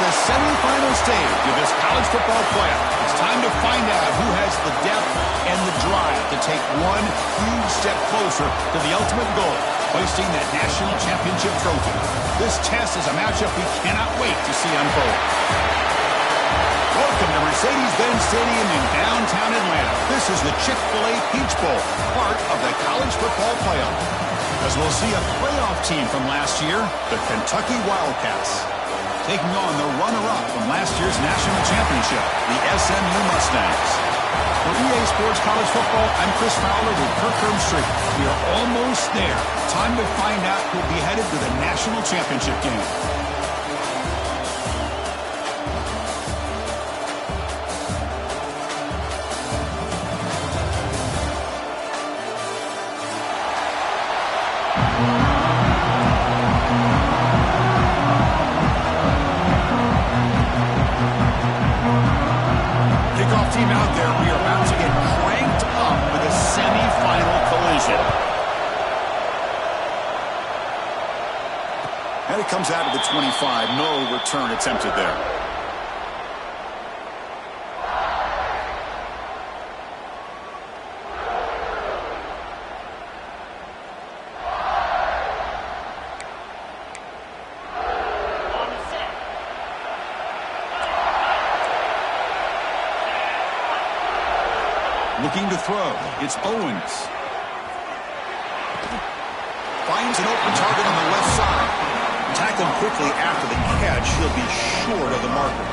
The semifinal stage of this college football playoff. It's time to find out who has the depth and the drive to take one huge step closer to the ultimate goal, hoisting that national championship trophy. This test is a matchup we cannot wait to see unfold. Welcome to Mercedes-Benz Stadium in downtown Atlanta. This is the Chick-fil-A Peach Bowl, part of the college football playoff. As we'll see a playoff team from last year, the Kentucky Wildcats, taking on the runner-up from last year's national championship, the SMU Mustangs. For EA Sports College Football, I'm Chris Fowler with Kirk Herbstreit. We are almost there. Time to find out who'll be headed to the national championship game. Team out there, we are about to get cranked up with a semi-final collision. And it comes out of the 25. No return attempted there. Looking to throw. It's Owens. Finds an open target on the left side. Tackled quickly after the catch. He'll be short of the marker.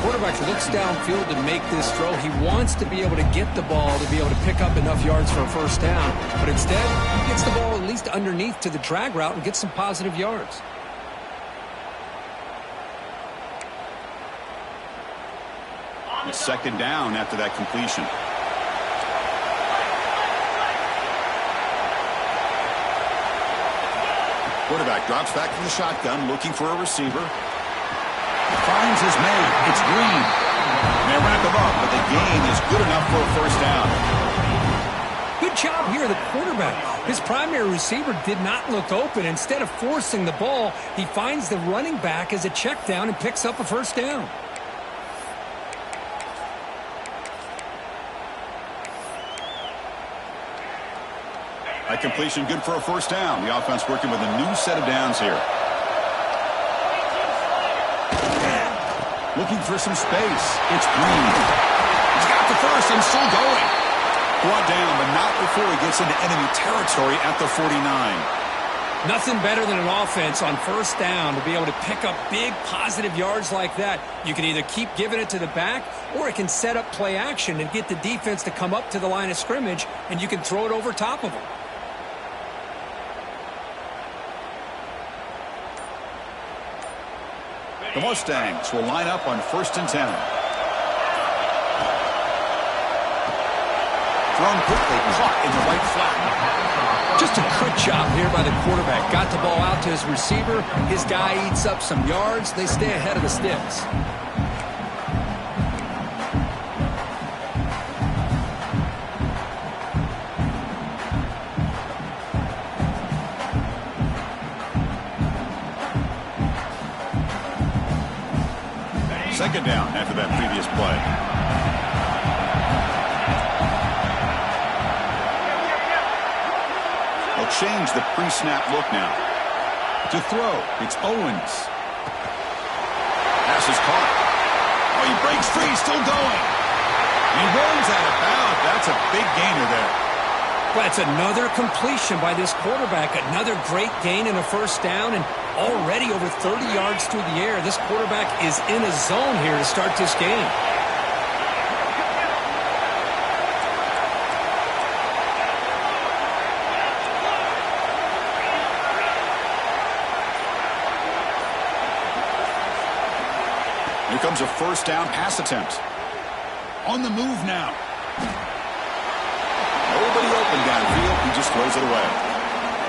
Quarterback looks downfield to make this throw. He wants to be able to get the ball to be able to pick up enough yards for a first down. But instead, he gets the ball at least underneath to the drag route and gets some positive yards. Second down after that completion. Quarterback drops back to the shotgun, looking for a receiver. Finds his man. It's Green. They wrap him up, but the gain is good enough for a first down. Good job here, the quarterback. His primary receiver did not look open. Instead of forcing the ball, he finds the running back as a check down and picks up a first down. That completion good for a first down. The offense working with a new set of downs here. Looking for some space. It's Green. He's got the first and still going. Brought down, but not before he gets into enemy territory at the 49. Nothing better than an offense on first down to be able to pick up big positive yards like that. You can either keep giving it to the back, or it can set up play action and get the defense to come up to the line of scrimmage, and you can throw it over top of them. The Mustangs will line up on 1st and 10. Thrown quickly, caught in the right flat. Just a good job here by the quarterback. Got the ball out to his receiver. His guy eats up some yards. They stay ahead of the sticks. Second down after that previous play. They'll change the pre-snap look now. To throw, it's Owens. Pass is caught. Oh, he breaks free, still going. He runs out of bounds. That's a big gainer there. Well, that's another completion by this quarterback. Another great gain in a first down, and already over 30 yards through the air. This quarterback is in a zone here to start this game. comes a first down pass attempt. On the move now. Nobody open downfield. He just throws it away.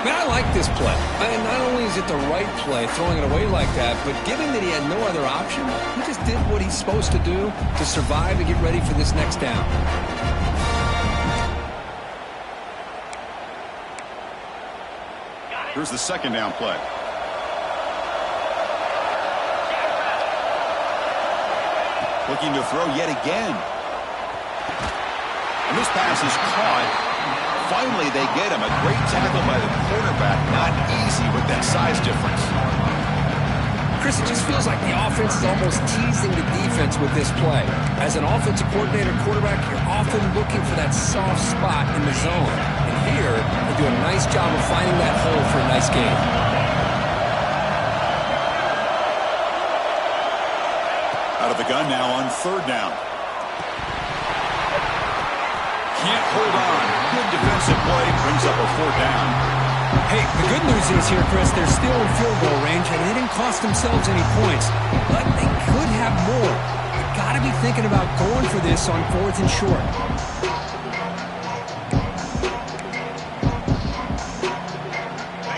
Man, I like this play. And not only is it the right play, throwing it away like that, but given that he had no other option, he just did what he's supposed to do to survive and get ready for this next down. Here's the second down play. Looking to throw yet again. And this pass is caught. Finally, they get him. A great tackle by the quarterback. Not easy with that size difference. Chris, it just feels like the offense is almost teasing the defense with this play. As an offensive coordinator, quarterback, you're often looking for that soft spot in the zone. And here, they do a nice job of finding that hole for a nice gain. Out of the gun now on third down. Can't hold on. Good defensive play. Brings up a fourth down. Hey, the good news is here, Chris, they're still in field goal range, and they didn't cost themselves any points. But they could have more. You got to be thinking about going for this on fourth and short.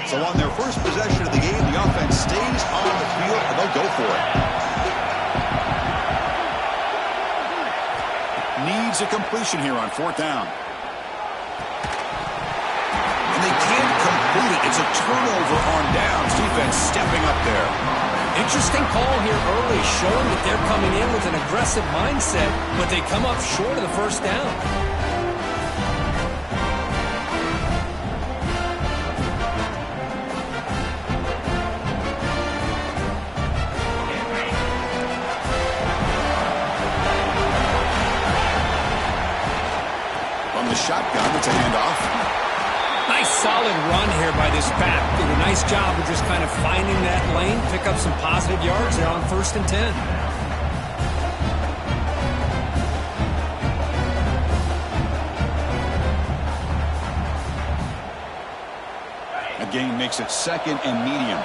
So on their first possession of the game, the offense stays on the field, and they'll go for it. Needs a completion here on fourth down. And they can't complete it. It's a turnover on downs. Defense stepping up there. Interesting call here early, showing that they're coming in with an aggressive mindset, but they come up short of the first down. Shotgun, it's a handoff. Nice solid run here by this back. Did a nice job of just kind of finding that lane, pick up some positive yards there on 1st and 10. A gain makes it 2nd and medium.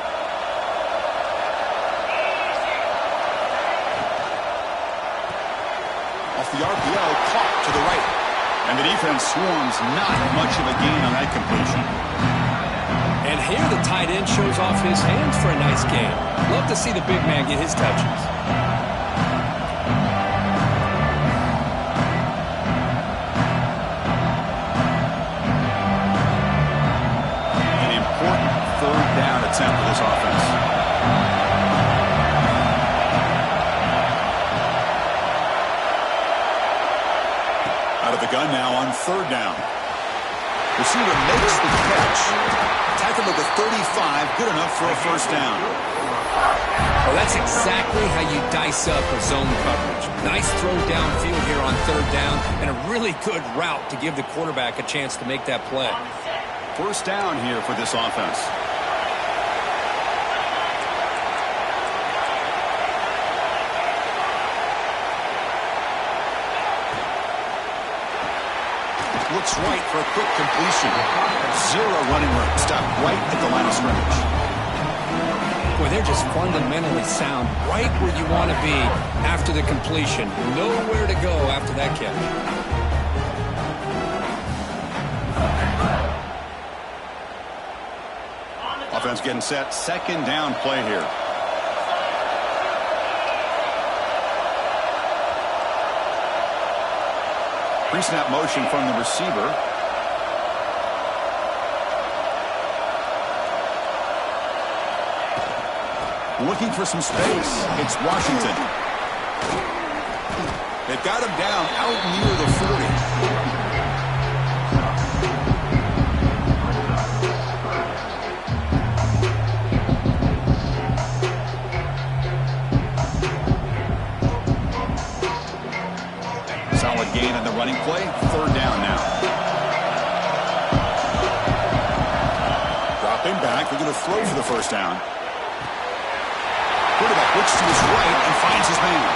Off the RPO, caught to the right. And the defense swarms, not much of a gain on that completion. And here the tight end shows off his hands for a nice gain. Love to see the big man get his touches. An important third down attempt for this offense. Out of the gun now on third down. Receiver makes the catch. Tackled at the 35. Good enough for a first down. Well, that's exactly how you dice up a zone coverage. Nice throw downfield here on third down, and a really good route to give the quarterback a chance to make that play. First down here for this offense. Looks right for a quick completion. 0 running room. Stop right at the line of scrimmage. Boy, they're just fundamentally sound right where you want to be after the completion. Nowhere to go after that catch. Offense getting set. 2nd down play here. Pre-snap motion from the receiver. Looking for some space. It's Washington. They've got him down out near the 40. Solid gain on the running play. 3rd down now. Dropping back. They're going to throw for the first down. Quarterback looks to his right and finds his man.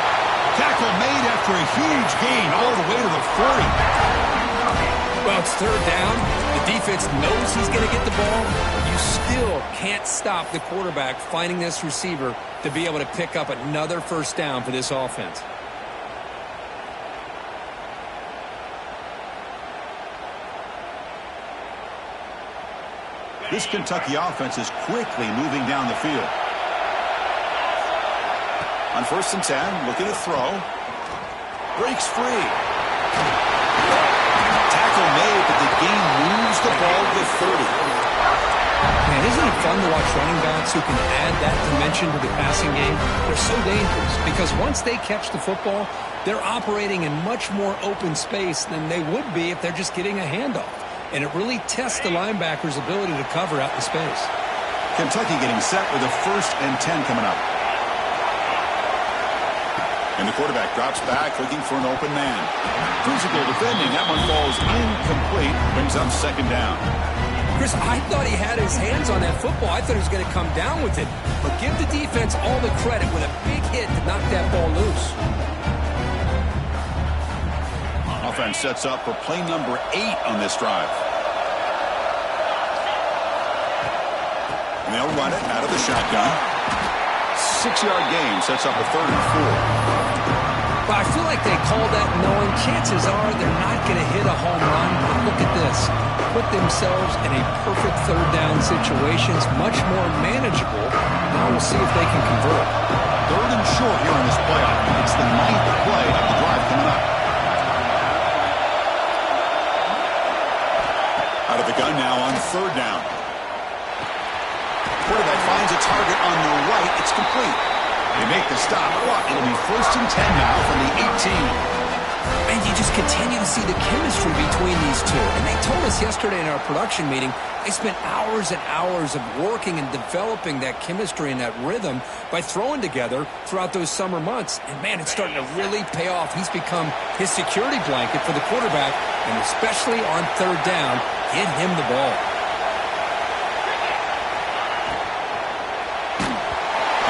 Tackle made after a huge gain all the way to the 40. Well, it's third down. The defense knows he's going to get the ball. You still can't stop the quarterback finding this receiver to be able to pick up another first down for this offense. This Kentucky offense is quickly moving down the field. On 1st and 10, looking to throw. Breaks free. Tackle made, but the game moves the ball to 30. Man, isn't it fun to watch running backs who can add that dimension to the passing game? They're so dangerous because once they catch the football, they're operating in much more open space than they would be if they're just getting a handoff. And it really tests the linebacker's ability to cover out the space. Kentucky getting set with a 1st and 10 coming up. And the quarterback drops back looking for an open man. Physical defending. That one falls incomplete. Brings up 2nd down. Chris, I thought he had his hands on that football. I thought he was going to come down with it. But give the defense all the credit with a big hit to knock that ball loose. Offense sets up for play number 8 on this drive. And they'll run it out of the shotgun. 6-yard gain sets up a 3rd and 4. But I feel like they called that knowing chances are they're not going to hit a home run. But look at this. Put themselves in a perfect 3rd down situation. It's much more manageable. Now we'll see if they can convert. 3rd and short here in this playoff. It's the 9th play of the drive coming up. Out of the gun now on 3rd down. Quarterback finds a target on the right. It's complete. They make the stop. It'll be 1st and 10 now from the 18. And you just continue to see the chemistry between these two. And they told us yesterday in our production meeting, they spent hours and hours of working and developing that chemistry and that rhythm by throwing together throughout those summer months. And, man, it's starting to really pay off. He's become his security blanket for the quarterback, and especially on 3rd down, get him the ball.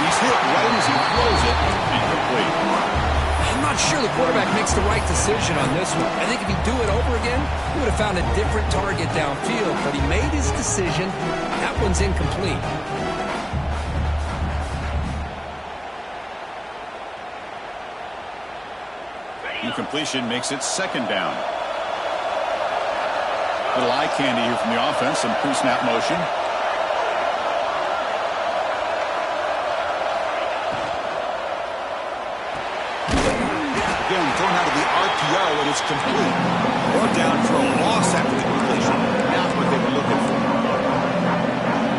He's hit right as he throws it. Incomplete. I'm not sure the quarterback makes the right decision on this one. I think if he'd do it over again, he would have found a different target downfield, but he made his decision. That one's incomplete. Incompletion makes it 2nd down. Little eye candy here from the offense, some pre-snap motion. Again, thrown out of the RPO, and it's complete. Or down for a loss after the completion. That's what they were looking for.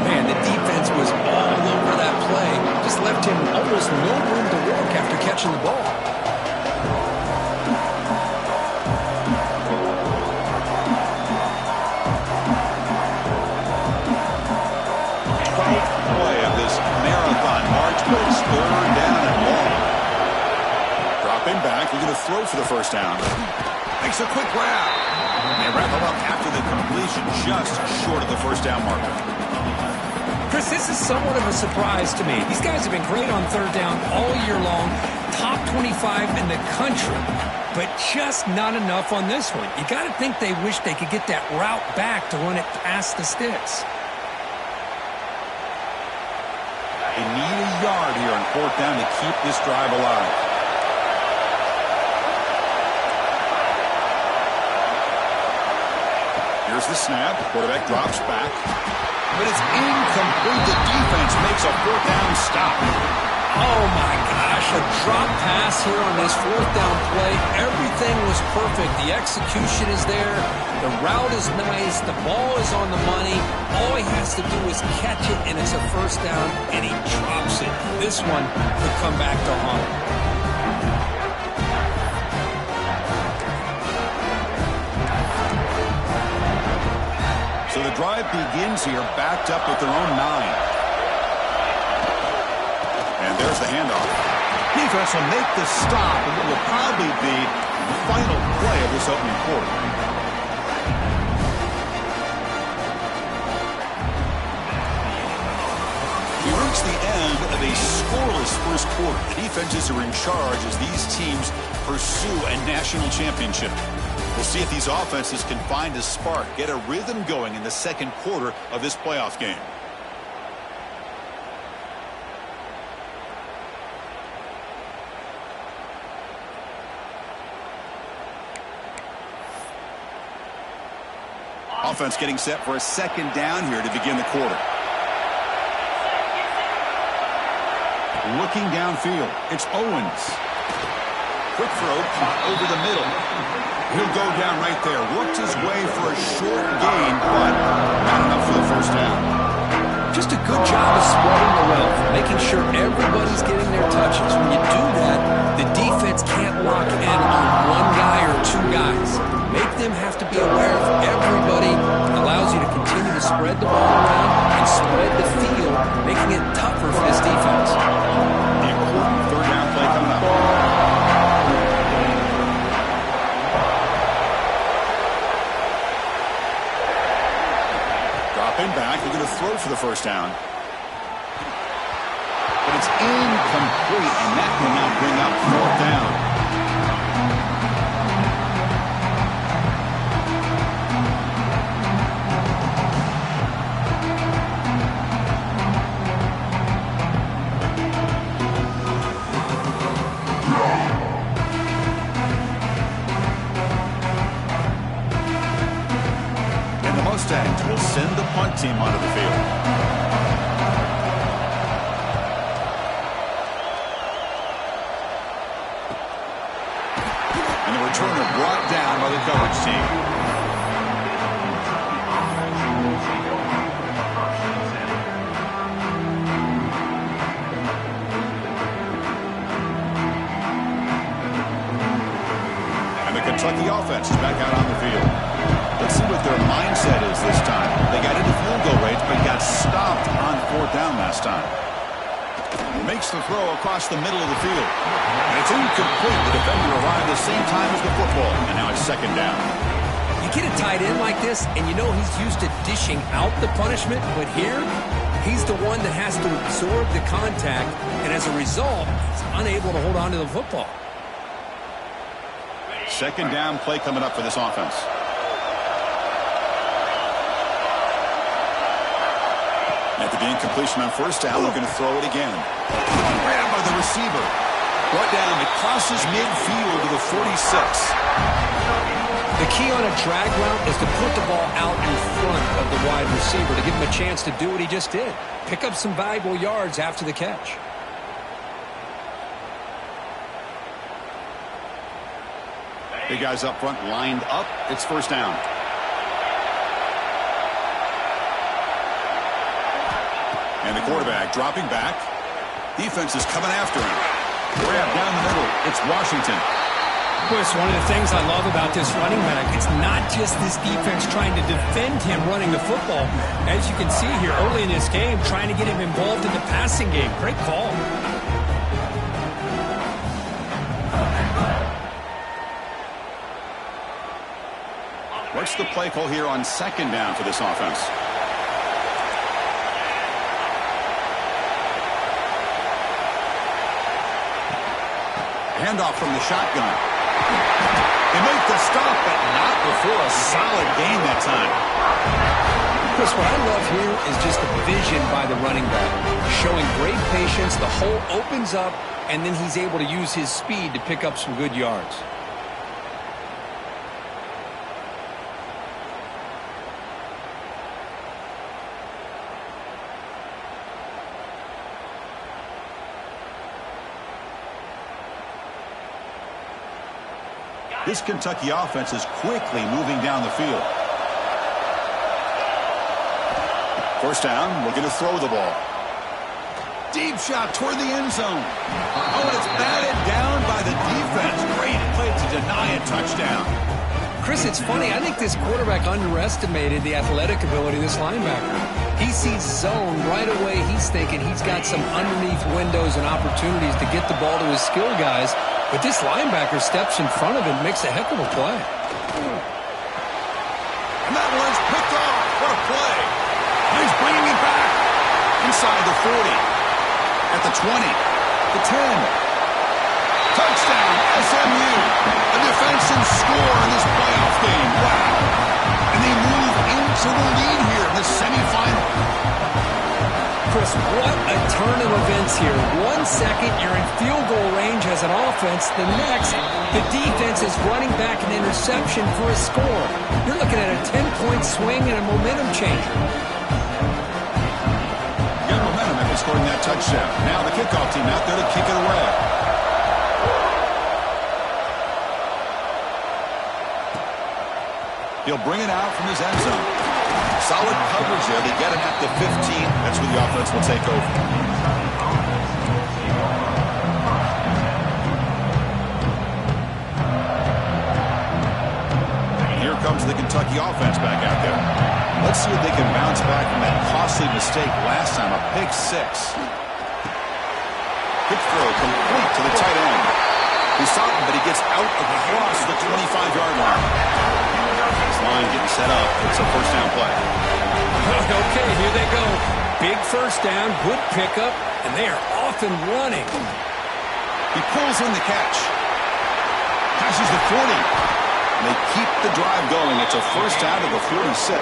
Man, the defense was all over that play. Just left him almost no room to work after catching the ball. Play of this marathon march, but it's 3rd down and long. Dropping back, we're going to throw for the 1st down. Makes a quick grab. They wrap him up after the completion, just short of the 1st down marker. Chris, this is somewhat of a surprise to me. These guys have been great on 3rd down all year long, top 25 in the country, but just not enough on this one. You got to think they wish they could get that route back to run it past the sticks. They need a yard here on 4th down to keep this drive alive. Here's the snap. Quarterback drops back. But it's incomplete. The defense makes a 4th down stop. Oh, my gosh. A drop pass here on this 4th down play. Everything was perfect. The execution is there. The route is nice. The ball is on the money. All he has to do is catch it, and it's a 1st down, and he drops it. This one could come back to haunt him. So the drive begins here, backed up at their own 9. And there's the handoff. Defense will make the stop, and it will probably be the final play of this opening quarter. We reach the end of a scoreless first quarter. The defenses are in charge as these teams pursue a national championship. We'll see if these offenses can find a spark, get a rhythm going in the second quarter of this playoff game. Offense getting set for a second down here to begin the quarter. Looking downfield, it's Owens. Quick throw, caught over the middle. He'll go down right there. Worked his way for a short gain, but not enough for the first down. Just a good job of spreading the wealth, making sure everybody's getting their touches. When you do that, the defense can't lock in on one guy or two guys. Make them have to be aware of everybody. It allows you to continue to spread the ball around and spread the field, making it tougher for this defense. The important third down play coming up. Dropping back, they're going to throw for the first down. But it's incomplete, and that will now bring up fourth down. Mustangs will send the punt team onto the field. And the returner brought down by the coverage team. And the Kentucky offense is back out on the field. Let's see what their mindset is this time. They got into field goal range, but got stopped on fourth down last time. Makes the throw across the middle of the field. And it's incomplete. The defender arrived the same time as the football. And now it's second down. You get a tight end like this, and you know he's used to dishing out the punishment, but here, he's the one that has to absorb the contact, and as a result, he's unable to hold on to the football. Second down play coming up for this offense. After the incompletion on first down, they're going to throw it again. Grabbed by the receiver. Brought down. It crosses midfield to the 46. The key on a drag route is to put the ball out in front of the wide receiver to give him a chance to do what he just did. Pick up some valuable yards after the catch. Big guys up front lined up. It's first down. And the quarterback dropping back. Defense is coming after him. Grab down the middle. It's Washington. Boy, it's one of the things I love about this running back. It's not just this defense trying to defend him running the football. As you can see here early in this game, trying to get him involved in the passing game. Great call. What's the play call here on second down for this offense? Handoff from the shotgun. They make the stop, but not before a solid gain that time. Chris, what I love here is just the vision by the running back. Showing great patience, the hole opens up, and then he's able to use his speed to pick up some good yards. This Kentucky offense is quickly moving down the field. First down, we're going to throw the ball. Deep shot toward the end zone. Oh, and it's batted down by the defense. Great play to deny a touchdown. Chris, it's funny. I think this quarterback underestimated the athletic ability of this linebacker. He sees zone right away. He's thinking he's got some underneath windows and opportunities to get the ball to his skill guys. But this linebacker steps in front of him, makes a heck of a play. And that one's picked off. What a play. He's bringing it back. Inside the 40. At the 20. The 10. Touchdown, SMU. A defensive score in this playoff game. Wow. And they move into the lead here in the semifinal. Chris, what a turn of events here. 1 second, you're in field goal range as an offense. The next, the defense is running back an interception for a score. You're looking at a 10-point swing and a momentum changer. Got momentum after scoring that touchdown. Now the kickoff team out there to kick it away. He'll bring it out from his end zone. Solid coverage there. They get him at the 15. That's where the offense will take over. Here comes the Kentucky offense back out there. Let's see if they can bounce back from that costly mistake last time, a pick 6. Quick throw complete to the tight end. He saw him, but he gets out across the 25-yard line. This line getting set up. It's a first down play. Okay, here they go. Big first down, good pickup, and they are off and running. He pulls in the catch. Passes the 40. And they keep the drive going. It's a first down to the 46.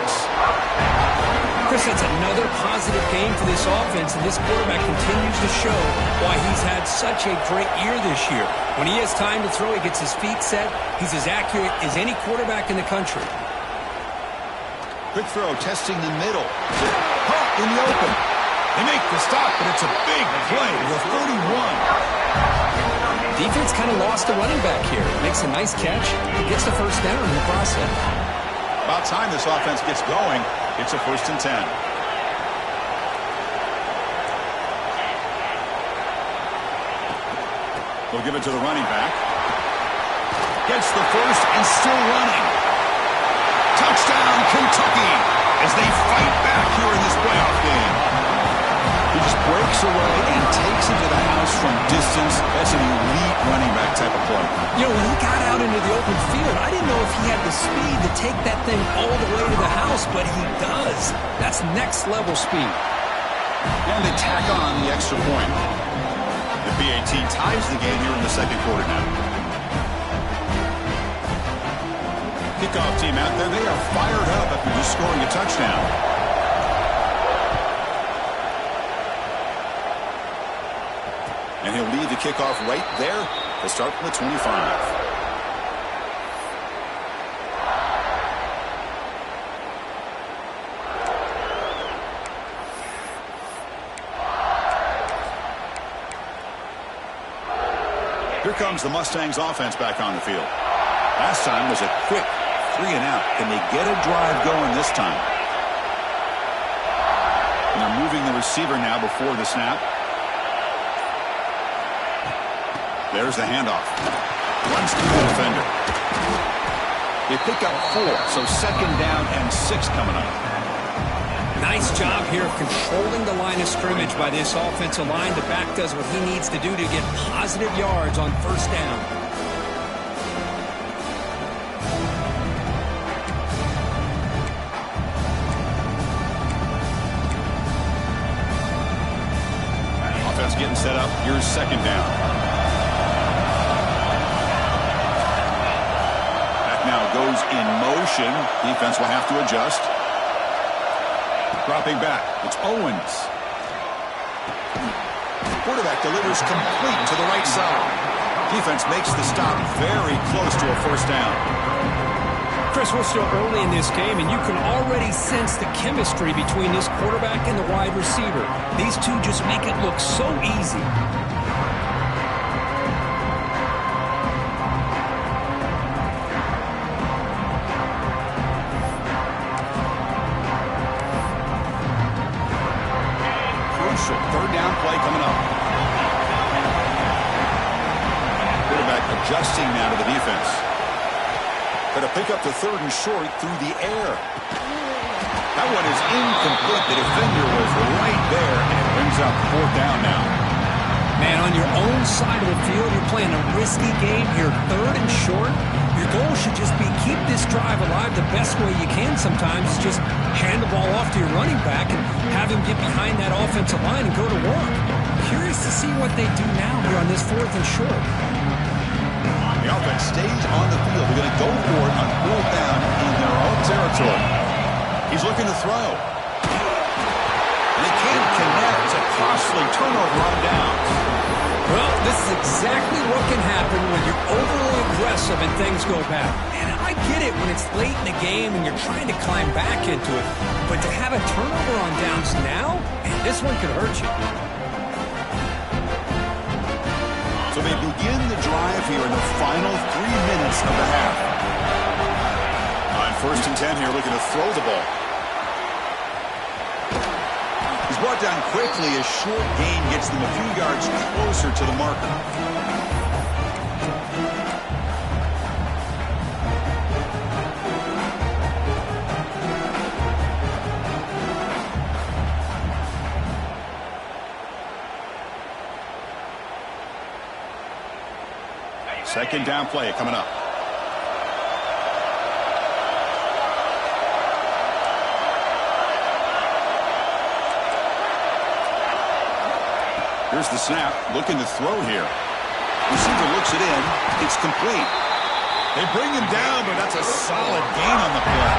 Chris, that's another positive game for this offense, and this quarterback continues to show why he's had such a great year this year. When he has time to throw, he gets his feet set. He's as accurate as any quarterback in the country. Quick throw, testing the middle. Caught in the open. They make the stop, but it's a big play. The 31. Defense kind of lost the running back here. Makes a nice catch. He gets the first down in the process. About time this offense gets going. It's a first and 10. They'll give it to the running back. Gets the first and still running. Touchdown, Kentucky, as they fight back here in this playoff game. He just breaks away and takes it to the house from distance. That's an elite running back type of play. You know, when he got out into the open field, I didn't know if he had the speed to take that thing all the way to the house, but he does. That's next-level speed. And they tack on the extra point. The BAT ties the game here in the second quarter now. Kickoff team out there. They are fired up after just scoring a touchdown. And he'll lead the kickoff right there to start from the 25. Here comes the Mustangs offense back on the field. Last time was a quick 3 and out. Can they get a drive going this time? And they're moving the receiver now before the snap. There's the handoff. Runs through the defender. They pick up 4, so second down and 6 coming up. Nice job here of controlling the line of scrimmage by this offensive line. The back does what he needs to do to get positive yards on first down. Offense getting set up. Here's second down. That now goes in motion. Defense will have to adjust. Dropping back. It's Owens. Quarterback delivers complete to the right side. Defense makes the stop very close to a first down. Chris, we're still early in this game, and you can already sense the chemistry between this quarterback and the wide receiver. These two just make it look so easy. Third down play coming up. Quarterback adjusting now to the defense. Going to pick up the third and short through the air. That one is incomplete. The defender was right there, and it brings up fourth down now. Man, on your own side of the field, you're playing a risky game here. Third and short. Your goal should just be keep this drive alive the best way you can sometimes. Just hand the ball off to your running back and have him get behind that offensive line and go to work. Curious to see what they do now here on this fourth and short. The offense stays on the field. They're going to go for it on 4th down in their own territory. He's looking to throw. And he can't connect. It's a costly turnover on downs. Well, this is exactly what can happen when you're overly aggressive and things go bad. And I get it when it's late in the game and you're trying to climb back into it. But to have a turnover on downs now, man, this one could hurt you. So they begin the drive here in the final 3 minutes of the half. On 1st and 10 here, looking to throw the ball. He's brought down quickly. A short gain gets them a few yards closer to the marker. Second down play coming up. Here's the snap, looking to throw here. Receiver looks it in. It's complete. They bring him down, but that's a solid gain on the play.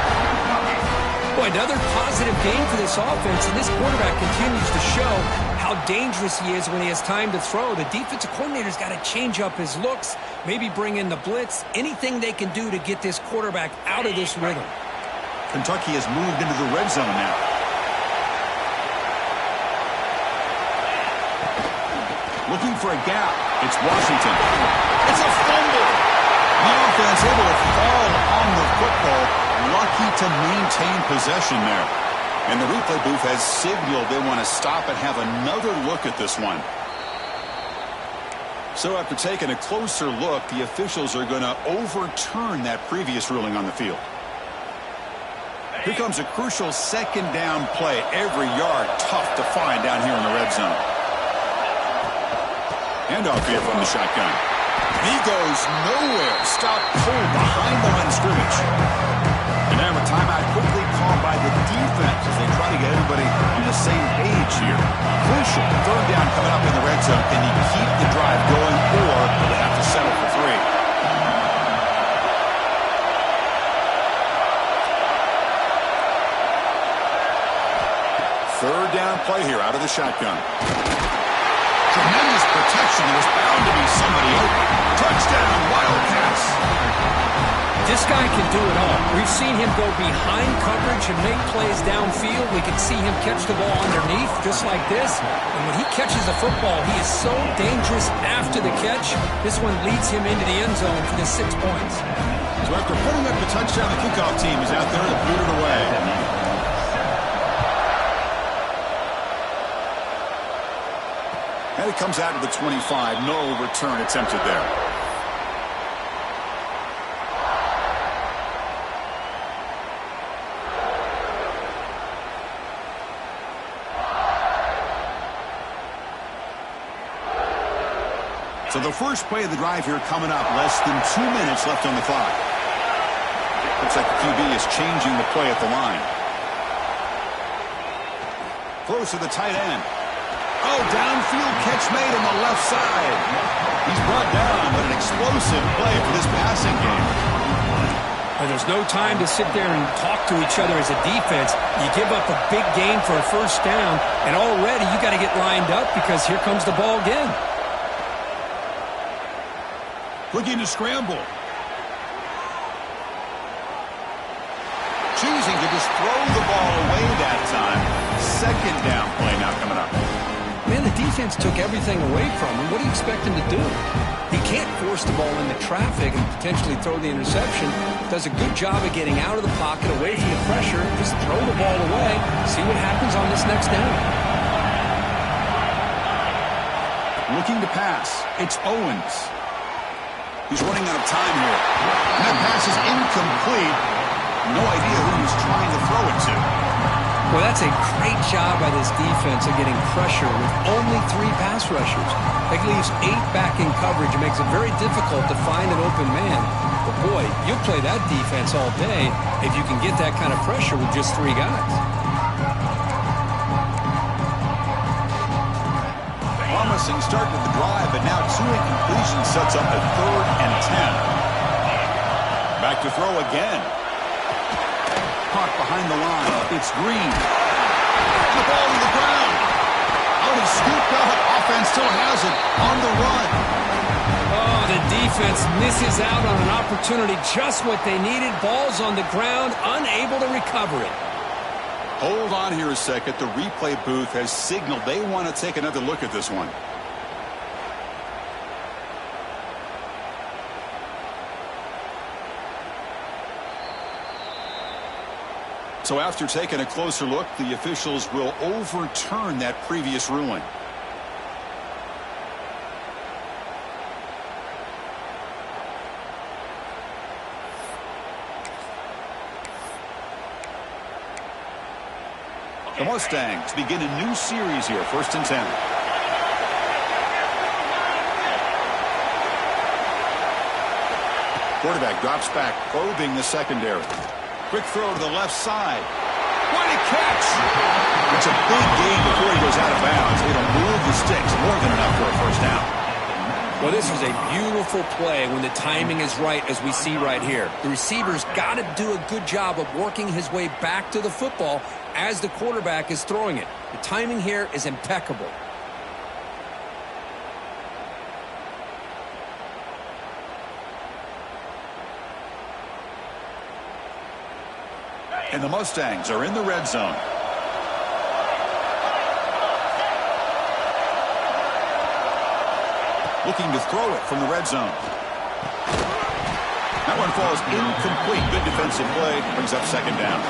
Boy, another positive gain for this offense, and this quarterback continues to show how dangerous he is when he has time to throw. The defensive coordinator's got to change up his looks, maybe bring in the blitz, anything they can do to get this quarterback out of this rhythm. Kentucky has moved into the red zone now. Looking for a gap. It's Washington. It's a fumble. The offense able to fall on the football. Lucky to maintain possession there. And the replay booth has signaled they want to stop and have another look at this one. So after taking a closer look, the officials are going to overturn that previous ruling on the field. Here comes a crucial second down play. Every yard tough to find down here in the red zone. Handoff here from the shotgun. He goes nowhere. Stop cold behind the line of scrimmage. And now a timeout quickly called by the defense as they try to get everybody on the same page here. Crucial. Third down coming up in the red zone. Can he keep the drive going, or will they have to settle for 3? Third down play here out of the shotgun. Tremendous protection. There was bound to be somebody open. Touchdown, Wildcats. This guy can do it all. We've seen him go behind coverage and make plays downfield. We can see him catch the ball underneath, just like this. And when he catches the football, he is so dangerous after the catch. This one leads him into the end zone for the 6 points. So after putting up the touchdown, the kickoff team is out there to boot it away. And it comes out to the 25. No return attempted there. So the first play of the drive here coming up. Less than 2 minutes left on the clock. Looks like the QB is changing the play at the line. Close to the tight end. Oh, downfield catch made on the left side. He's brought down, but an explosive play for this passing game. And there's no time to sit there and talk to each other as a defense. You give up a big gain for a first down, and already you got to get lined up because here comes the ball again. Looking to scramble. Choosing to just throw the ball away that time. Second down play now coming up. Man, the defense took everything away from him. What do you expect him to do? He can't force the ball into traffic and potentially throw the interception. Does a good job of getting out of the pocket, away from the pressure. Just throw the ball away. See what happens on this next down. Looking to pass. It's Owens. He's running out of time here. And that pass is incomplete. No idea who he's trying to throw it to. Well, that's a great job by this defense of getting pressure with only 3 pass rushers. That leaves 8 back in coverage. It makes it very difficult to find an open man. But boy, you'll play that defense all day if you can get that kind of pressure with just 3 guys. On the passing, starting with the drive, but now two incompletions sets up a 3rd and 10. Back to throw again. Caught behind the line. It's Green. The ball to the ground. Oh, he scooped up. Offense still has it on the run. Oh, the defense misses out on an opportunity, just what they needed. Ball's on the ground, unable to recover it. Hold on here a second. The replay booth has signaled they want to take another look at this one. So after taking a closer look, the officials will overturn that previous ruling. The Mustangs begin a new series here, 1st and 10. Quarterback drops back, probing the secondary. Quick throw to the left side. What a catch! It's a big gain before he goes out of bounds. It'll move the sticks, more than enough for a 1st down. Well, this is a beautiful play when the timing is right, as we see right here. The receiver's got to do a good job of working his way back to the football as the quarterback is throwing it. The timing here is impeccable. And the Mustangs are in the red zone. Looking to throw it from the red zone. That one falls incomplete. Good defensive play. Brings up 2nd down.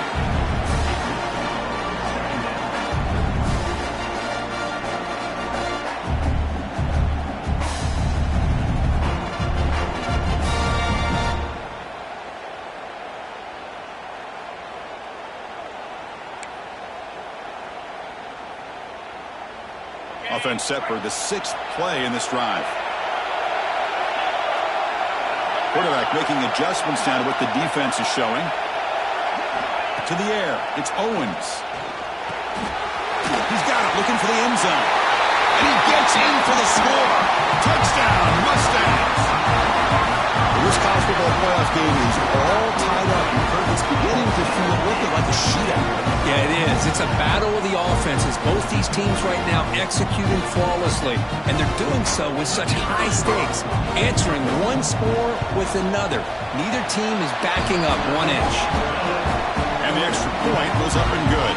Offense set for the 6th play in this drive. Quarterback making adjustments now to what the defense is showing. To the air. It's Owens. He's got it, looking for the end zone. And he gets in for the score. Touchdown, Mustangs. This college football playoff game is all tied up. It's beginning to feel a little bit like a shootout. Yeah, it is. It's a battle of the offenses. Both these teams right now executing flawlessly, and they're doing so with such high stakes, answering one score with another. Neither team is backing up 1 inch. And the extra point goes up and good.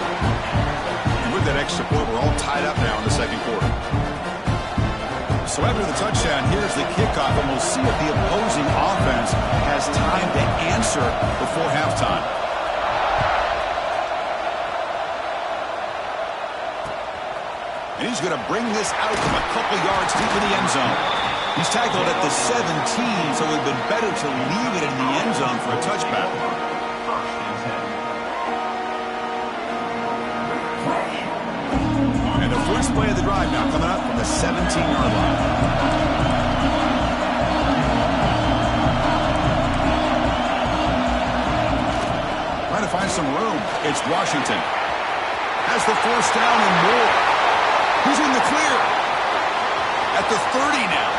And with that extra point, we're all tied up now in the 2nd quarter. So after the touchdown, here's the kickoff, and we'll see if the opposing offense has time to answer before halftime. And he's going to bring this out from a couple yards deep in the end zone. He's tackled at the 17, so it would have been better to leave it in the end zone for a touchback. And the first play of the drive now coming up from the 17-yard line. Trying to find some room. It's Washington. Has the 1st down and more. He's in the clear. At the 30 now.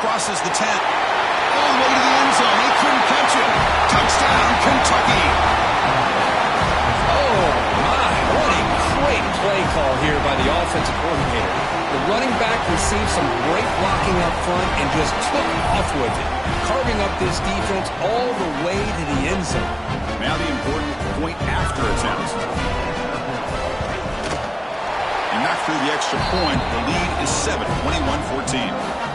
Crosses the 10. All the way to the end zone. He couldn't catch it. Touchdown, Kentucky. Oh, my. What a great play call here by the offensive coordinator. The running back received some great blocking up front and just took off with it, carving up this defense all the way to the end zone. Now the important point after attempt. And knocked through the extra point. The lead is 7, 21-14.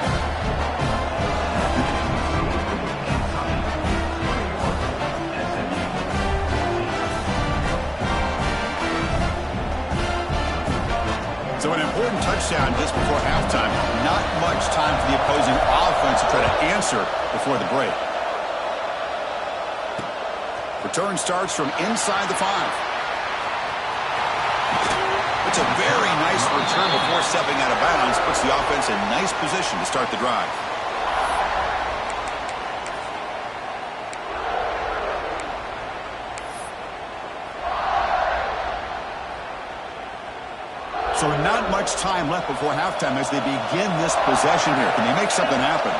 So an important touchdown just before halftime. Not much time for the opposing offense to try to answer before the break. Return starts from inside the 5. It's a very nice return before stepping out of bounds. Puts the offense in nice position to start the drive. So not much time left before halftime as they begin this possession here. Can they make something happen?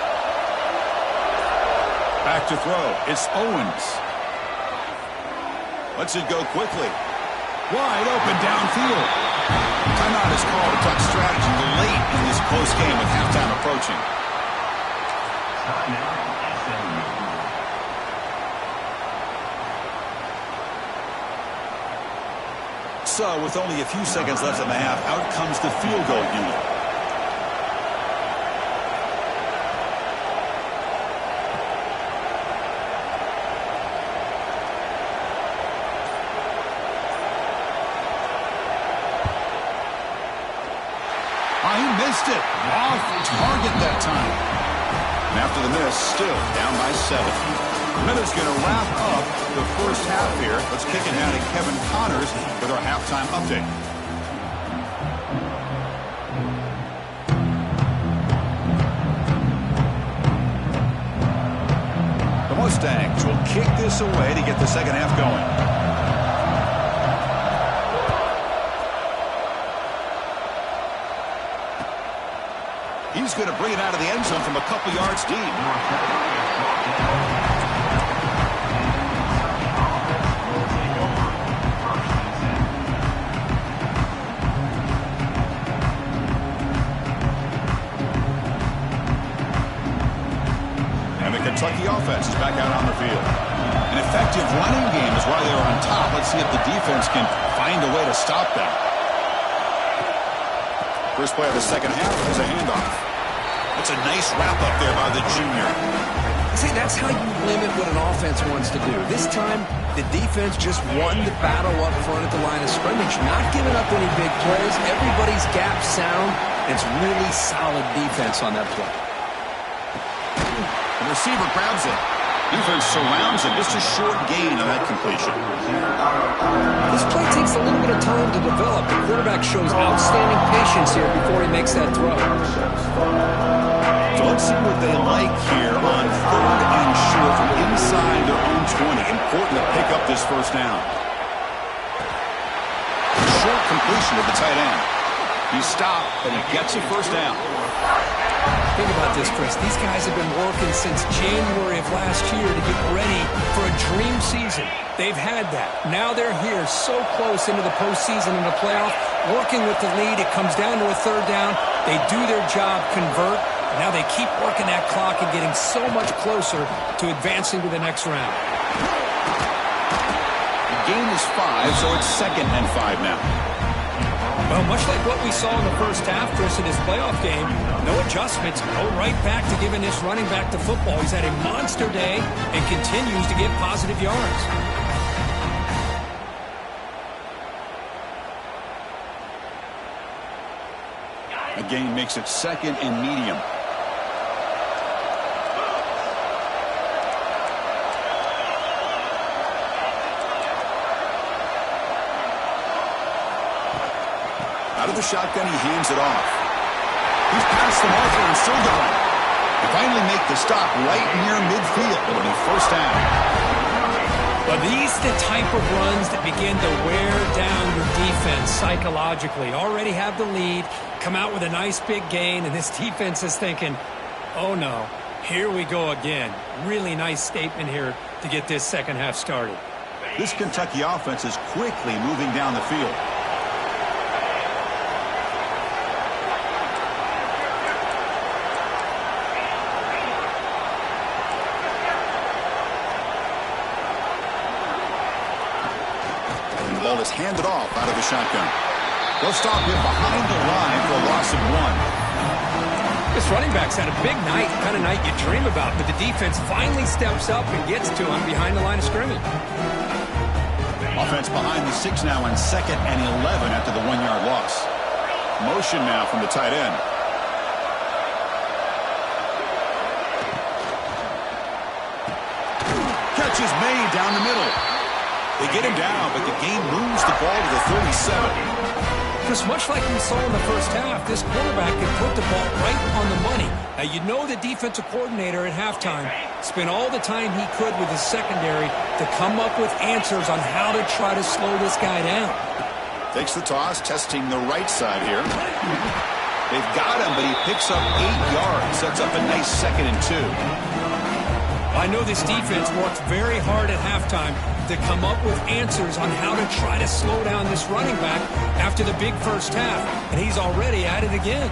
Back to throw. It's Owens. Lets it go quickly. Wide open downfield. Timeout is called to talk strategy late in this close game with halftime approaching. So, with only a few seconds left in the half, out comes the field goal unit. Oh, he missed it. Off target that time. And after the miss, still down by 7. Miller's going to wrap up the first half here. Let's kick it now to Kevin Connors with our halftime update. The Mustangs will kick this away to get the second half going. He's going to bring it out of the end zone from a couple yards deep. And the Kentucky offense is back out on the field. An effective running game is why they were on top. Let's see if the defense can find a way to stop them. First play of the second half is a handoff. That's a nice wrap-up there by the junior. See, that's how you limit what an offense wants to do. This time, the defense just won the battle up front at the line of scrimmage, not giving up any big plays. Everybody's gap sound. It's really solid defense on that play. The receiver grabs it. Defense surrounds him. Just a short gain on that completion. This play takes a little bit of time to develop. The quarterback shows outstanding patience here before he makes that throw. So let's see what they like here on 3rd and short from inside their own 20. Important to pick up this first down. Short completion to the tight end. He stopped, but he gets a first down. Think about this, Chris. These guys have been working since January of last year to get ready for a dream season. They've had that. Now they're here so close into the postseason and the playoff, working with the lead. It comes down to a 3rd down. They do their job, convert. Now they keep working that clock and getting so much closer to advancing to the next round. The game is 5, so it's 2nd and 5 now. Well, much like what we saw in the first half, Chris, in his playoff game, no adjustments, go right back to giving this running back to football. He's had a monster day and continues to get positive yards. A gain makes it 2nd and medium. Out of the shotgun, he hands it off. He's past the marker and still going. They finally make the stop right near midfield. It'll be first down. But these are the type of runs that begin to wear down your defense psychologically. Already have the lead, come out with a nice big gain, and this defense is thinking, oh no, here we go again. Really nice statement here to get this second half started. This Kentucky offense is quickly moving down the field. Is handed off out of the shotgun. They'll stop him behind the line for a loss of 1. This running back's had a big night, the kind of night you dream about, but the defense finally steps up and gets to him behind the line of scrimmage. Offense behind the 6 now on 2nd and 11 after the 1-yard loss. Motion now from the tight end. Catch is made down the middle. They get him down, but the game moves the ball to the 37. Because much like we saw in the first half, this quarterback can put the ball right on the money. Now, you know the defensive coordinator at halftime spent all the time he could with his secondary to come up with answers on how to try to slow this guy down. Takes the toss, testing the right side here. They've got him, but he picks up 8 yards. Sets up a nice 2nd and 2. I know this defense worked very hard at halftime to come up with answers on how to try to slow down this running back after the big first half, and he's already at it again.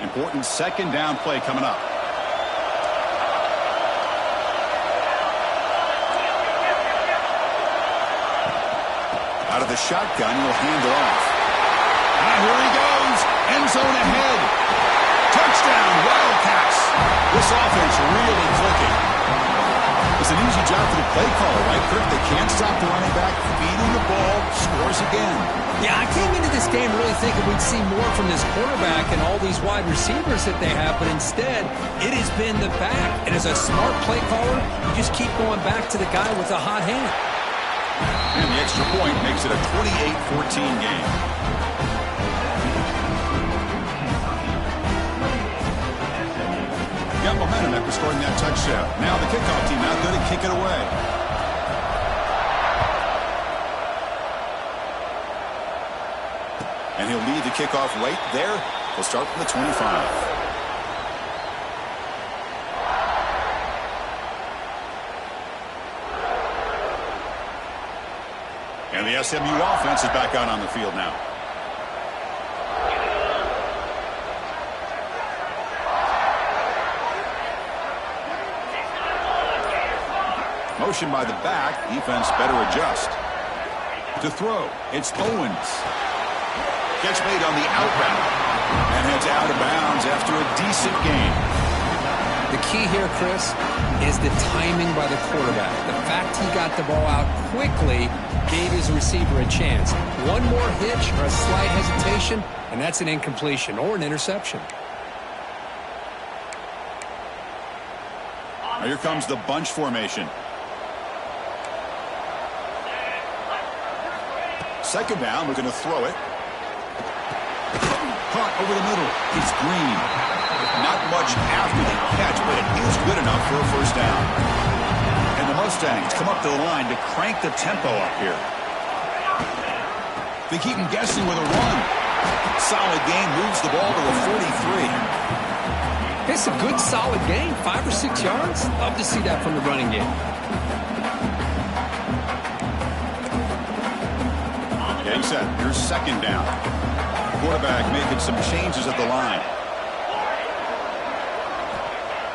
Important 2nd down play coming up. Out of the shotgun, he'll hand it off. Here he goes. End zone ahead. Touchdown, Wildcats. This offense really clicking. It's an easy job for the play caller, right, Kirk? They can't stop the running back, feeding the ball, scores again. Yeah, I came into this game really thinking we'd see more from this quarterback and all these wide receivers that they have, but instead, it has been the back. And as a smart play caller, you just keep going back to the guy with a hot hand. And the extra point makes it a 28-14 game. Got momentum after scoring that touchdown. Now the kickoff team out there to kick it away. And he'll lead the kickoff right there. He'll start from the 25. And the SMU offense is back out on the field now. Motion by the back. Defense better adjust. To throw, it's Owens. Catch made on the out route. And heads out of bounds after a decent gain. The key here, Chris, is the timing by the quarterback. The fact he got the ball out quickly gave his receiver a chance. One more hitch or a slight hesitation, and that's an incompletion or an interception. Now here comes the bunch formation. 2nd down, we're going to throw it. Caught over the middle. It's Green. Not much after the catch, but it is good enough for a 1st down. And the Mustangs come up to the line to crank the tempo up here. They keep him guessing with a run. Solid game, moves the ball to the 43. It's a good, solid game. 5 or 6 yards. Love to see that from the running game. Getting set. Here's 2nd down. Quarterback making some changes at the line.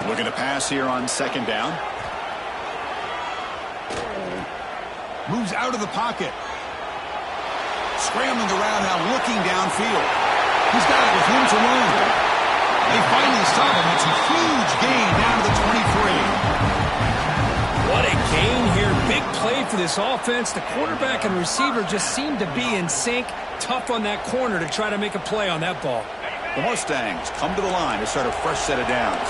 Looking to pass here on 2nd down. Moves out of the pocket. Scrambling around now, looking downfield. He's got it with room to run. They finally stop him. It's a huge gain down to the 23. What a gain here. Big play for this offense. The quarterback and receiver just seem to be in sync. Tough on that corner to try to make a play on that ball. The Mustangs come to the line to start a fresh set of downs.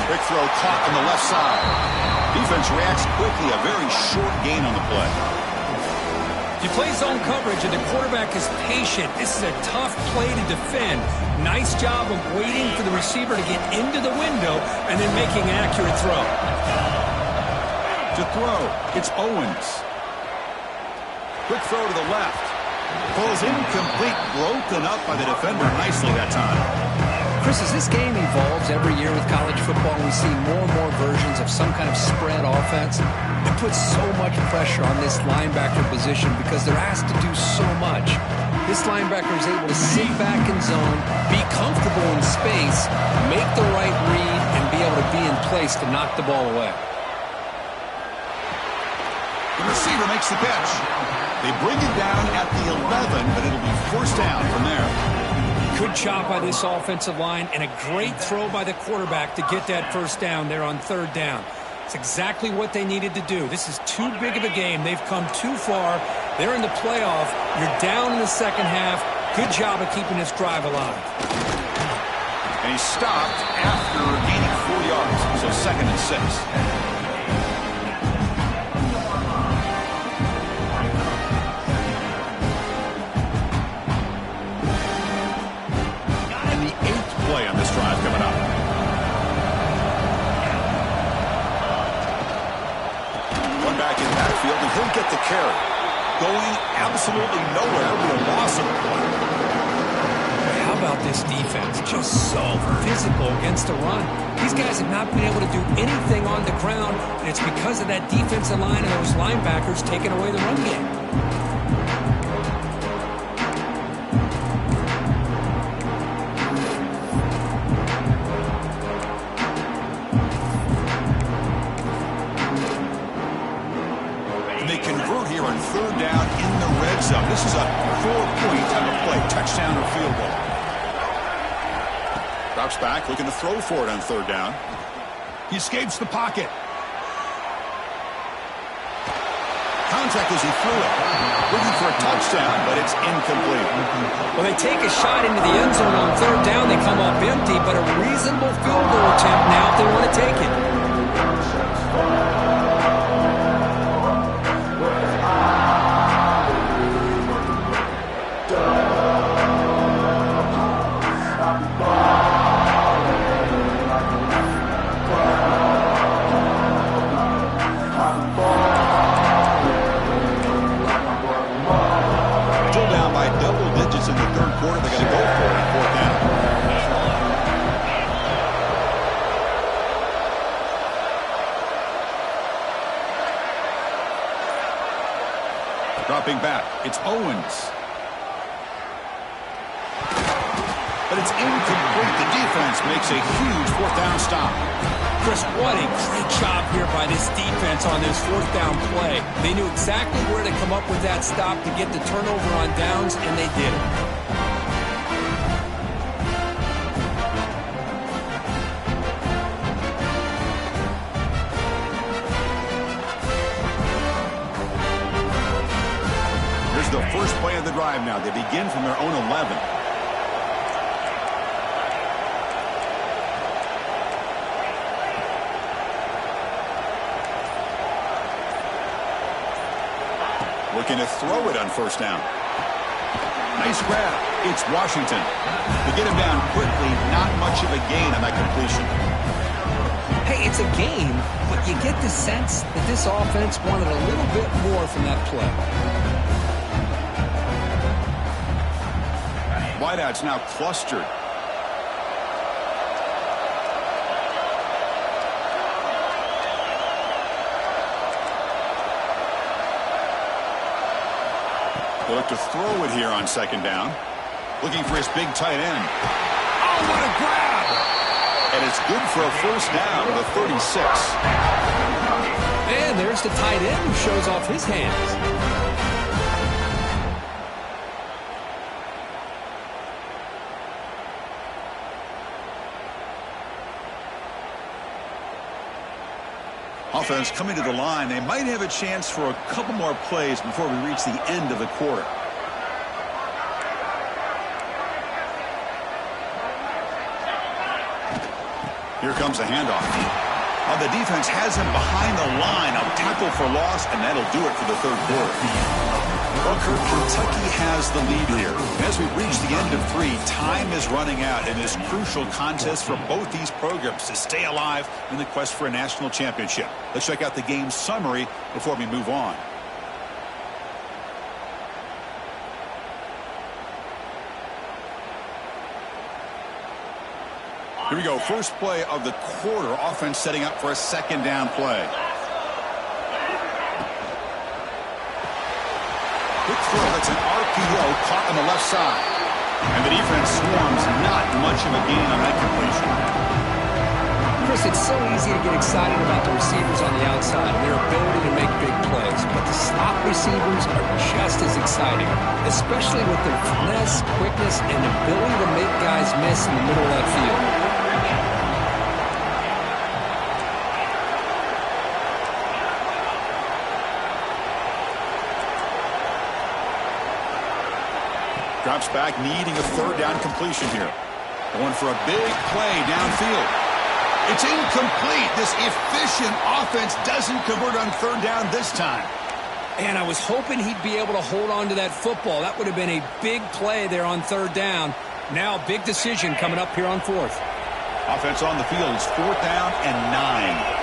Quick throw caught on the left side. Defense reacts quickly. A very short gain on the play. You play zone coverage and the quarterback is patient. This is a tough play to defend. Nice job of waiting for the receiver to get into the window and then making an accurate throw. To throw, it's Owens. Quick throw to the left. Pulls incomplete, broken up by the defender nicely that time. Chris, as this game evolves every year with college football, we see more and more versions of some kind of spread offense. It puts so much pressure on this linebacker position because they're asked to do so much. This linebacker is able to sit back in zone, be comfortable in space, make the right read, and be able to be in place to knock the ball away. The receiver makes the catch. They bring it down at the 11, but it'll be 1st down from there. Good job by this offensive line and a great throw by the quarterback to get that 1st down there on 3rd down. It's exactly what they needed to do. This is too big of a game. They've come too far. They're in the playoff. You're down in the 2nd half. Good job of keeping this drive alive. And he stopped after gaining 4 yards, so 2nd and 6. Play on this drive coming up. and he'll get the carry. Going absolutely nowhere with a loss of play. How about this defense? Just so physical against the run. These guys have not been able to do anything on the ground, and it's because of that defensive line and those linebackers taking away the run game. They convert here on third down in the red zone. This is a 4-point type of play, touchdown or field goal. Drops back, looking to throw for it on third down. He escapes the pocket. Contact as he threw it. Looking for a touchdown, but it's incomplete. Well, they take a shot into the end zone on third down. They come up empty, but a reasonable field goal attempt now if they want to take it. In the third quarter, they're going to go for it on fourth down. Dropping back, it's Owens. But it's incomplete. The defense makes a huge fourth down stop. Chris, what a great job here by this defense on this fourth down play. They knew exactly where to come up with that stop to get the turnover on downs, and they did it. Here's the first play of the drive now. They begin from their own 11. Looking to throw it on first down. Nice grab. It's Washington. To get him down quickly, not much of a gain on that completion. Hey, it's a game, but you get the sense that this offense wanted a little bit more from that play. Wideouts now clustered. They look to throw it here on second down. Looking for his big tight end. Oh, what a grab! And it's good for a first down to the 36. And there's the tight end who shows off his hands. Offense coming to the line. They might have a chance for a couple more plays before we reach the end of the quarter. Here comes a handoff. The defense has him behind the line. A tackle for loss, and that'll do it for the third quarter. Well, Kirk, Kentucky has the lead here. As we reach the end of 3, time is running out in this crucial contest for both these programs to stay alive in the quest for a national championship. Let's check out the game summary before we move on. Here we go. First play of the quarter. Offense setting up for a second down play. Quick throw. That's an RPO caught on the left side. And the defense swarms. Not much of a gain on that completion. Chris, it's so easy to get excited about the receivers on the outside and their ability to make big plays. But the slot receivers are just as exciting, especially with their finesse, quickness, and ability to make guys miss in the middle of that field. Drops back, needing a third down completion here. Going for a big play downfield. It's incomplete. This efficient offense doesn't convert on third down this time. And I was hoping he'd be able to hold on to that football. That would have been a big play there on third down. Now, big decision coming up here on fourth. Offense on the field is fourth down and 9.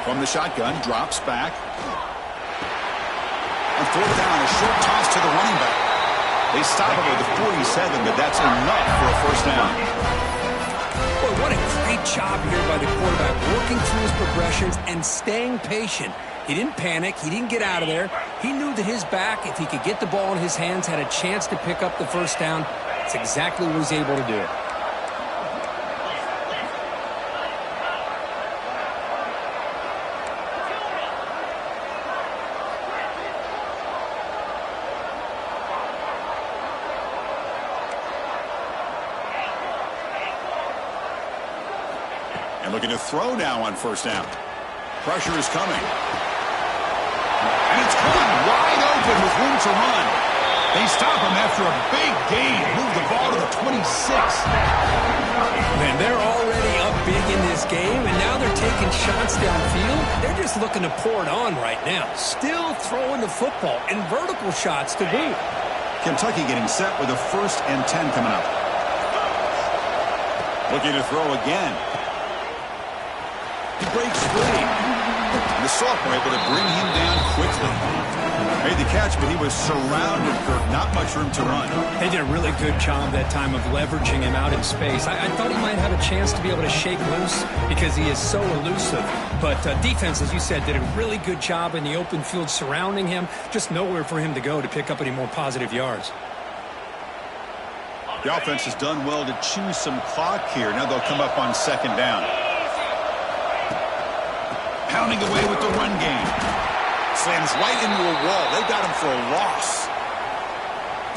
From the shotgun, drops back. On fourth down, a short toss to the running back. They stop him with the 47, but that's enough for a first down. Boy, what a great job here by the quarterback, working through his progressions and staying patient. He didn't panic. He didn't get out of there. He knew that his back, if he could get the ball in his hands, had a chance to pick up the first down. That's exactly what he was able to do. And looking to throw now on first down. Pressure is coming. And it's caught wide open with room to run. They stop him after a big gain. Move the ball to the 26. Man, they're already up big in this game, and now they're taking shots downfield. They're just looking to pour it on right now. Still throwing the football, and vertical shots to boot. Kentucky getting set with a 1st and 10 coming up. Looking to throw again. He breaks free. And the sophomore able to bring him down quickly. Made the catch, but he was surrounded for not much room to run. They did a really good job that time of leveraging him out in space. I thought he might have a chance to be able to shake loose because he is so elusive. But defense, as you said, did a really good job in the open field surrounding him. Just nowhere for him to go to pick up any more positive yards. The offense has done well to choose some clock here. Now they'll come up on 2nd down. Pounding away with the run game. Slams right into a wall. They got him for a loss.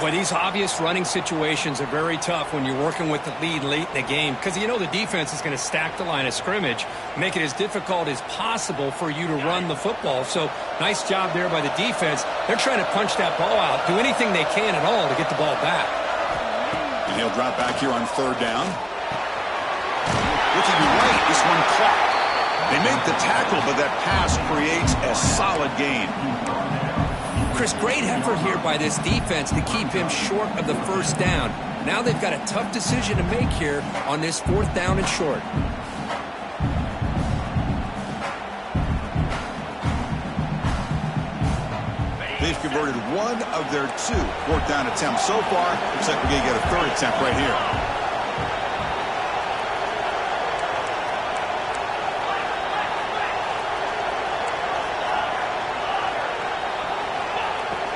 Boy, these obvious running situations are very tough when you're working with the lead late in the game because you know the defense is going to stack the line of scrimmage, make it as difficult as possible for you to run the football. So nice job there by the defense. They're trying to punch that ball out, do anything they can at all to get the ball back. And he'll drop back here on 3rd down. Looking right, this one caught. They make the tackle, but that pass creates a solid gain. Chris, great effort here by this defense to keep him short of the first down. Now they've got a tough decision to make here on this 4th down and short. They've converted one of their 2 4th down attempts so far. Looks like we're going to get a 3rd attempt right here.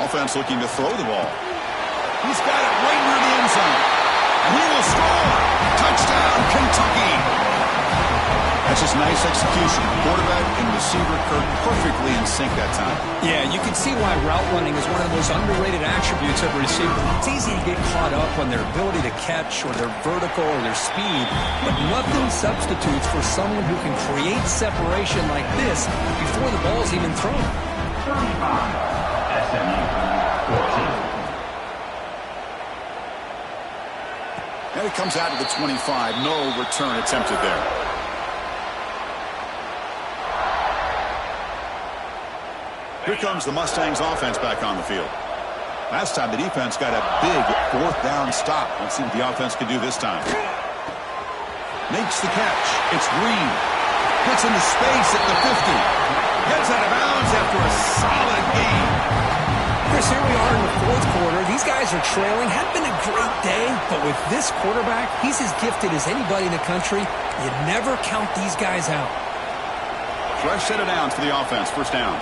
Offense looking to throw the ball. He's got it right near the end zone. And he will score. Touchdown, Kentucky. That's just nice execution. Quarterback and receiver Kirk perfectly in sync that time. Yeah, you can see why route running is one of the most underrated attributes of a receiver. It's easy to get caught up on their ability to catch or their vertical or their speed, but nothing substitutes for someone who can create separation like this before the ball's even thrown. 35. And it comes out to the 25. No return attempted there. Here comes the Mustangs offense back on the field. Last time the defense got a big 4th down stop. Let's see what the offense can do this time. Makes the catch. It's Green. Gets into space at the 50. Heads out of bounds after a solid game. Chris, here we are in the 4th quarter. These guys are trailing. Had been a great day, but with this quarterback, he's as gifted as anybody in the country. You never count these guys out. Fresh set of downs for the offense. 1st down.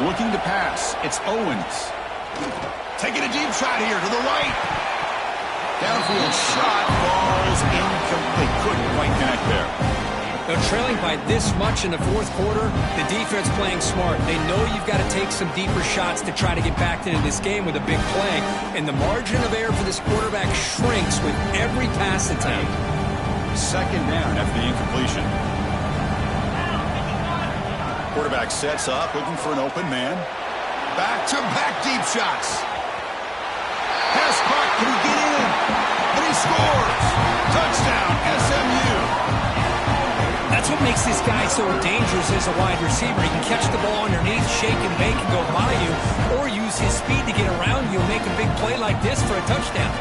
Looking to pass. It's Owens. Taking a deep shot here to the right. Downfield shot. Falls incomplete. Couldn't quite connect there. They're trailing by this much in the 4th quarter. The defense playing smart. They know you've got to take some deeper shots to try to get back into this game with a big play. And the margin of error for this quarterback shrinks with every pass attempt. 2nd down after the incompletion. Quarterback sets up, looking for an open man. Back-to-back deep shots. Pass caught. Can he get in? And he scores. Touchdown, SMU. That's what makes this guy so dangerous as a wide receiver. He can catch the ball underneath, shake and bake, and go by you, or use his speed to get around you and make a big play like this for a touchdown.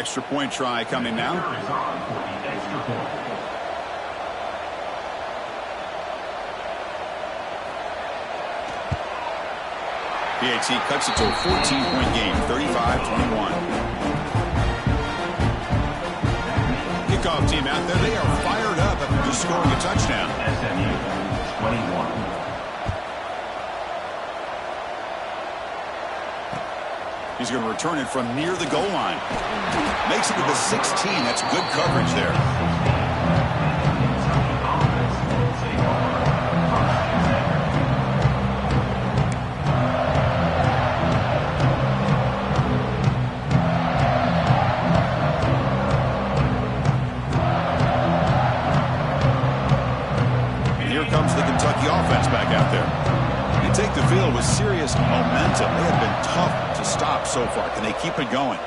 Extra point try coming now. Is on for the extra point. PAT cuts it to a 14-point game, 35-21. Kickoff team out there, they are fired up after just scoring a touchdown. SMU 21. He's going to return it from near the goal line. Makes it to the 16. That's good coverage there. Comes the Kentucky offense back out there. They take the field with serious momentum. They have been tough to stop so far. Can they keep it going?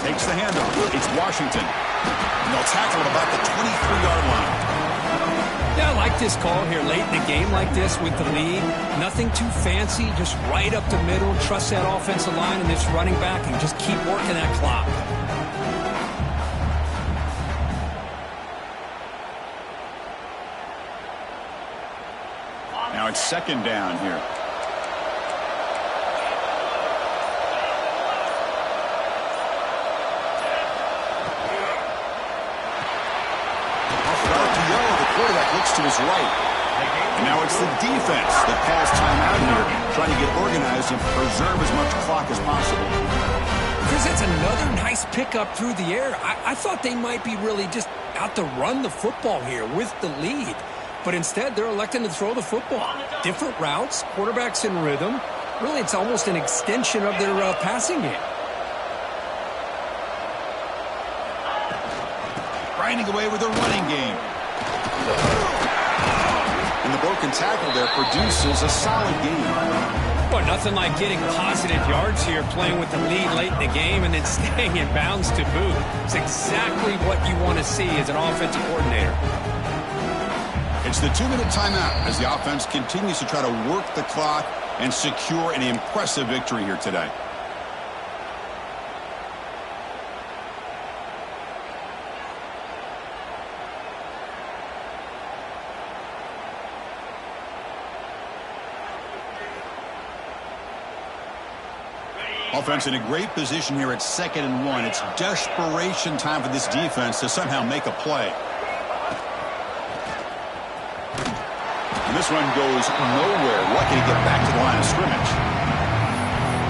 Takes the handoff. It's Washington. And they'll tackle him about the 23-yard line. Yeah, I like this call here late in the game like this with the lead. Nothing too fancy, just right up the middle. Trust that offensive line and this running back and just keep working that clock. Now it's second down here. The quarterback looks to his right. And now it's the defense that calls timeout here, trying to get organized and preserve as much clock as possible. Chris, that's another nice pickup through the air. I thought they might be really just out to run the football here with the lead. But instead, they're electing to throw the football. Different routes, quarterbacks in rhythm. Really, it's almost an extension of their passing game. Grinding away with a running game. And the broken tackle there produces a solid game. But nothing like getting positive yards here, playing with the lead late in the game and then staying in bounds to boot. It's exactly what you want to see as an offensive coordinator. It's the 2-minute timeout as the offense continues to try to work the clock and secure an impressive victory here today. Offense in a great position here at 2nd and 1. It's desperation time for this defense to somehow make a play. And this run goes nowhere. Lucky to get back to the line of scrimmage.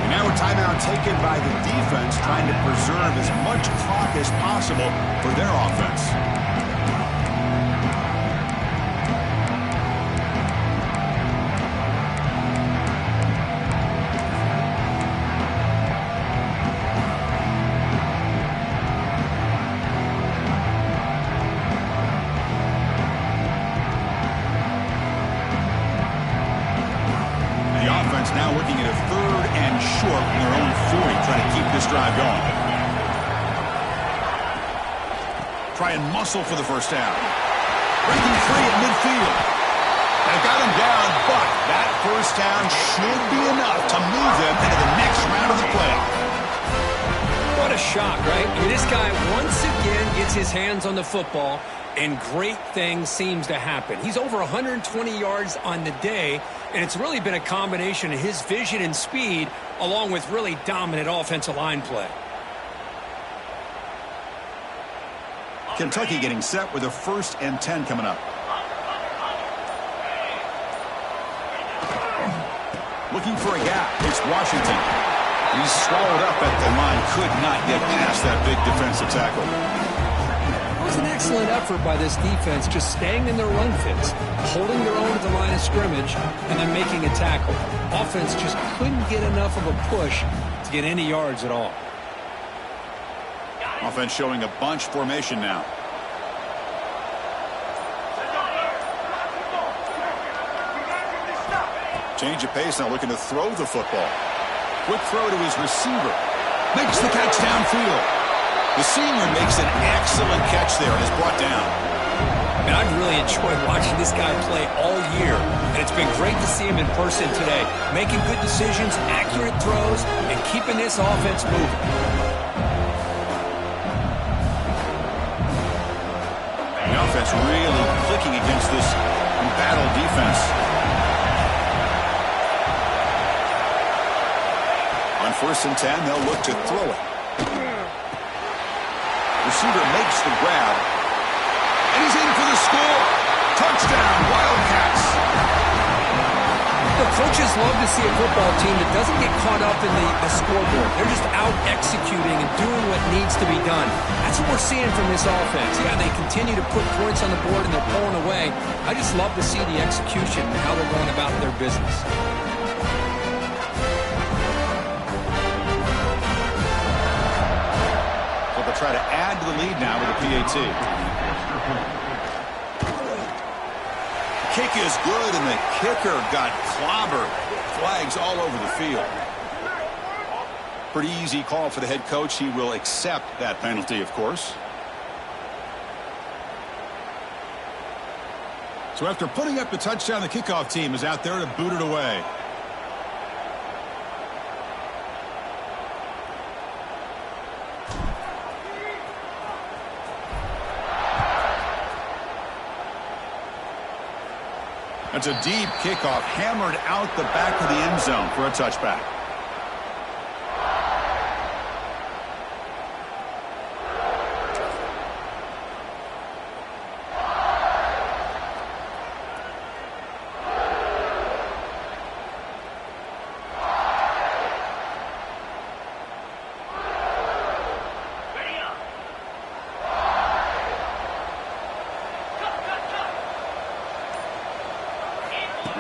And now a timeout taken by the defense, trying to preserve as much clock as possible for their offense. Now looking at a 3rd and short in their own 40, trying to keep this drive going. Try and muscle for the first down. Breaking free at midfield. They've got him down, but that first down should be enough to move them into the next round of the playoff. What a shock, right? I mean, this guy once again gets his hands on the football, and great things seems to happen. He's over 120 yards on the day, and it's really been a combination of his vision and speed along with really dominant offensive line play. Kentucky getting set with a 1st and 10 coming up. Looking for a gap. It's Washington. He's swallowed up at the line. Could not get past that big defensive tackle. It was an excellent effort by this defense, just staying in their run fits, holding their own at the line of scrimmage, and then making a tackle. Offense just couldn't get enough of a push to get any yards at all. Offense showing a bunch formation now. Change of pace now, looking to throw the football. Quick throw to his receiver. Makes the catch downfield. The senior makes an excellent catch there and is brought down. And I've really enjoyed watching this guy play all year. And it's been great to see him in person today. Making good decisions, accurate throws, and keeping this offense moving. Offense really clicking against this embattled defense. On 1st and 10, they'll look to throw it. Receiver makes the grab. And he's in for the score. Touchdown, Wildcats. The coaches love to see a football team that doesn't get caught up in the scoreboard. They're just out executing and doing what needs to be done. That's what we're seeing from this offense. Yeah, they continue to put points on the board and they're pulling away. I just love to see the execution and how they're going about their business. So they'll try to add to the lead now with a PAT. Kick is good, and the kicker got clobbered. Flags all over the field. Pretty easy call for the head coach. He will accept that penalty, of course. So after putting up the touchdown, the kickoff team is out there to boot it away. That's a deep kickoff, hammered out the back of the end zone for a touchback.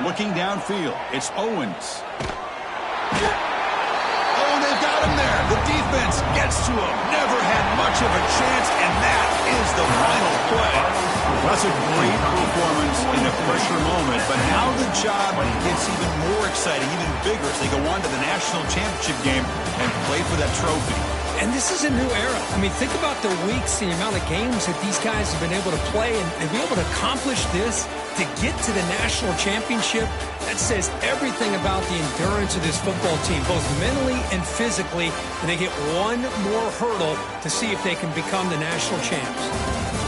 Looking downfield, it's Owens. Oh, they've got him there. The defense gets to him. Never had much of a chance, and that is the final play. That's a great performance in a pressure moment, but now the job gets even more exciting, even bigger as they go on to the national championship game and play for that trophy. And this is a new era. I mean, think about the weeks, the amount of games that these guys have been able to play and be able to accomplish this, to get to the national championship. That says everything about the endurance of this football team, both mentally and physically. And they get one more hurdle to see if they can become the national champs.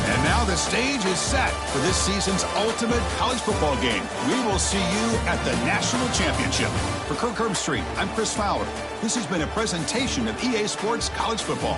And now the stage is set for this season's ultimate college football game. We will see you at the national championship. For Kirk Herbstreit, I'm Chris Fowler. This has been a presentation of EA Sports College Football.